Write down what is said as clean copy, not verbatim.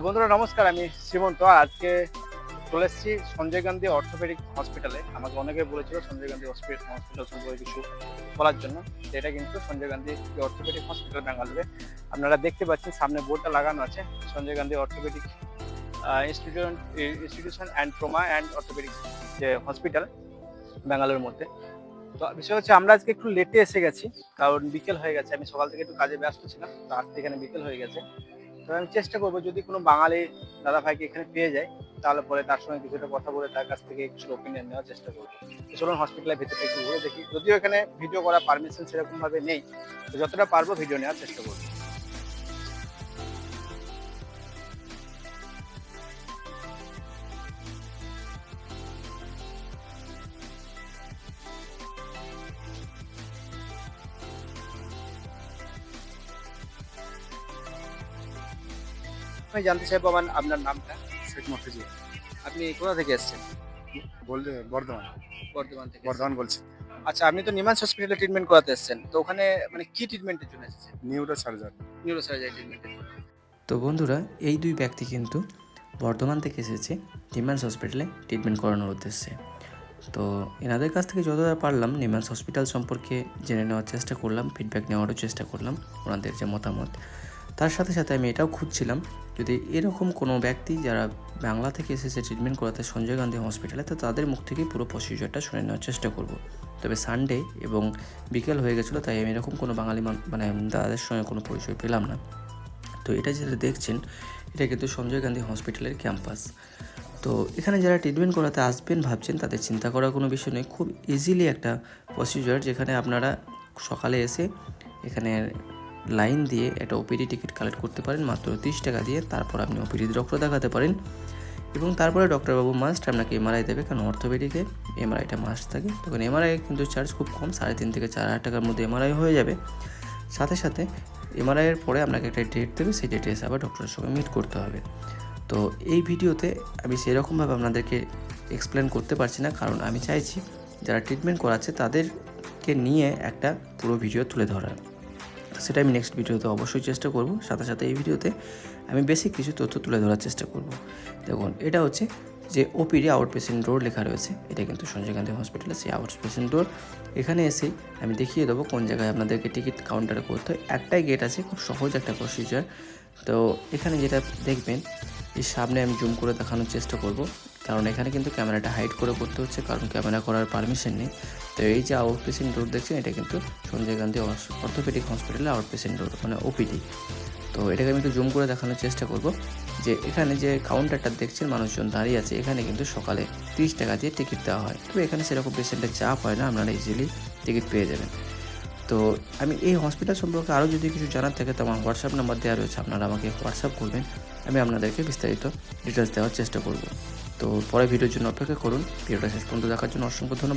বন্ধুরা নমস্কার, আমি শ্রীমন্ত। আজকে চলে এসেছি সঞ্জয় গান্ধী অর্থোপেডিক হসপিটালে। আমাকে অনেকে বলেছিল সঞ্জয় গান্ধী হসপিটাল সম্পর্কে কিছু বলার জন্য। এটা কিন্তু সঞ্জয় গান্ধী অর্থোপেডিক হসপিটাল ব্যাঙ্গালোরে। আপনারা দেখতে পাচ্ছেন সামনে বোর্ডটা লাগানো আছে, Sanjay Gandhi orthopaedic institution and trauma and orthopaedic যে হসপিটাল ব্যাঙ্গালোরের মধ্যে। তো বিষয় হচ্ছে আমরা আজকে একটু লেটে এসে গেছি, কারণ বিকেল হয়ে গেছে। আমি সকাল থেকে একটু কাজে ব্যস্ত ছিলাম, তো আসতে এখানে বিকেল হয়ে গেছে। তো আমি চেষ্টা করবো যদি কোনো বাঙালি দাদা ভাইকে এখানে পেয়ে যায়, তাহলে পরে তার সঙ্গে কিছুটা কথা বলে তার কাছ থেকে কিছু ওপিনিয়ন নেওয়ার চেষ্টা করবো। তো চলুন হসপিটালের ভিতরে একটু ঘুরে দেখি। যদিও এখানে ভিডিও করার পারমিশন সেরকম ভাবে নেই, তো যতটা পারবো ভিডিও নেওয়ার চেষ্টা করবো। আমি জানতে চাইবো আপনার নামটা। শেখ মফিজুল। আপনি কোথা থেকে এসেছেন? বললে বর্ধমান। বর্ধমান থেকে বর্ধমান এসেছেন। বলছি। আচ্ছা, আপনি তো নিমান্স হসপিটালে ট্রিটমেন্ট করাতে এসেছেন, তো ওখানে মানে কি ট্রিটমেন্টের জন্য এসেছেন? Neuro surgery. নিউরোসার্জারি ট্রিটমেন্টের জন্য। তো বন্ধুরা, এই দুই ব্যক্তি কিন্তু বর্ধমান থেকে এসেছে নিম্যান্স হসপিটালে ট্রিটমেন্ট করানোর উদ্দেশ্যে। তো এনাদের কাছ থেকে যতটা পারলাম নিম্যান্স হসপিটাল সম্পর্কে জেনে নেওয়ার চেষ্টা করলাম, ফিডব্যাক নেওয়ারও চেষ্টা করলাম, ওনাদের যে মতামত। তার সাথে সাথে আমি এটাও খুঁজছিলাম যদি এরকম কোনো ব্যক্তি যারা বাংলা থেকে এসেছে ট্রিটমেন্ট করাতে সঞ্জয় গান্ধী হসপিটালে, তো তাদের মুখ থেকেই পুরো প্রসিজারটা শুনে নেওয়ার চেষ্টা করব। তবে সানডে এবং বিকেল হয়ে গেছিলো, তাই আমি এরকম কোনো বাঙালি মানে দাদাদের সঙ্গে কোনো পরিচয় পেলাম না। তো এটা যেটা দেখছেন, এটা কিন্তু সঞ্জয় গান্ধী হসপিটালের ক্যাম্পাস। তো এখানে যারা ট্রিটমেন্ট করাতে আসবেন ভাবছেন, তাদের চিন্তা করার কোনো বিষয় নেই। খুব ইজিলি একটা প্রসিজার, যেখানে আপনারা সকালে এসে এখানে লাইন দিয়ে একটা ওপিডি টিকিট কালেক্ট করতে পারেন মাত্র 30 টাকা দিয়ে। তারপর আপনি ওপিডি ডক্টর দেখাতে পারেন এবং তারপরে ডক্টরবাবু মাস্ট আপনাকে এমআরআই দেবে, কারণ অর্থোপেডিকে এমআরআইটা মাস্ট থাকে। তখন এমআরআই কিন্তু চার্জ খুব কম, 3.5 থেকে 4,000 টাকার মধ্যে এমআরআই হয়ে যাবে। সাথে সাথে এমআরআইয়ের পরে আপনাকে একটা ডেট দেবে, সেই ডেটে এসে আবার ডক্টরের সঙ্গে মিট করতে হবে। তো এই ভিডিওতে আমি সেরকমভাবে আপনাদেরকে এক্সপ্লেন করতে পারছি না, কারণ আমি চাইছি যারা ট্রিটমেন্ট করাচ্ছে তাদেরকে নিয়ে একটা পুরো ভিডিও তুলে ধরার। সেটা আমি নেক্সট ভিডিওতে অবশ্যই চেষ্টা করব। সাথে সাথে এই ভিডিওতে আমি বেসিক কিছু তথ্য তুলে ধরার চেষ্টা করব। দেখুন, এটা হচ্ছে যে ওপিডি আউট পেশেন্ট ডোর লেখা রয়েছে, এটা কিন্তু সঞ্জয় গান্ধী হসপিটালে সেই আউট পেশেন্ট ডোর। এখানে এসেই আমি দেখিয়ে দেবো কোন জায়গায় আপনাদেরকে টিকিট কাউন্টারে করতে হয়। একটাই গেট আছে, খুব সহজ একটা প্রসিজার। তো এখানে যেটা দেখবেন, এই সামনে আমি জুম করে দেখানোর চেষ্টা করব, কারণ এখানে কিন্তু ক্যামেরাটা হাইড করে করতে হচ্ছে, কারণ ক্যামেরা করার পারমিশন নেই। তো এই যে আউট পেশেন্ট ডোর দেখছেন, এটা কিন্তু সঞ্জয় গান্ধী অর্থোপেডিক হসপিটালে আউট পেশেন্ট ডোর মানে ওপিডি। তো এটাকে আমি একটু জুম করে দেখানোর চেষ্টা করব যে এখানে যে কাউন্টারটা দেখছেন মানুষজন দাঁড়িয়ে আছে, এখানে কিন্তু সকালে 30 টাকা দিয়ে টিকিট দেওয়া হয়। তবে এখানে সেরকম পেশেন্টের চাপ হয় না, আপনারা ইজিলি টিকিট পেয়ে যাবেন। তো আমি এই হসপিটাল সম্পর্কে আরও যদি কিছু জানার থাকে তো আমার হোয়াটসঅ্যাপ নাম্বার দেওয়া রয়েছে, আপনারা আমাকে হোয়াটসঅ্যাপ করবেন, আমি আপনাদেরকে বিস্তারিত ডিটেলস দেওয়ার চেষ্টা করব। তো পরে ভিডিওর জন্য অপেক্ষা করুন। ভিডিওটা শেষ পর্যন্ত দেখার জন্য অসংখ্য ধন্যবাদ।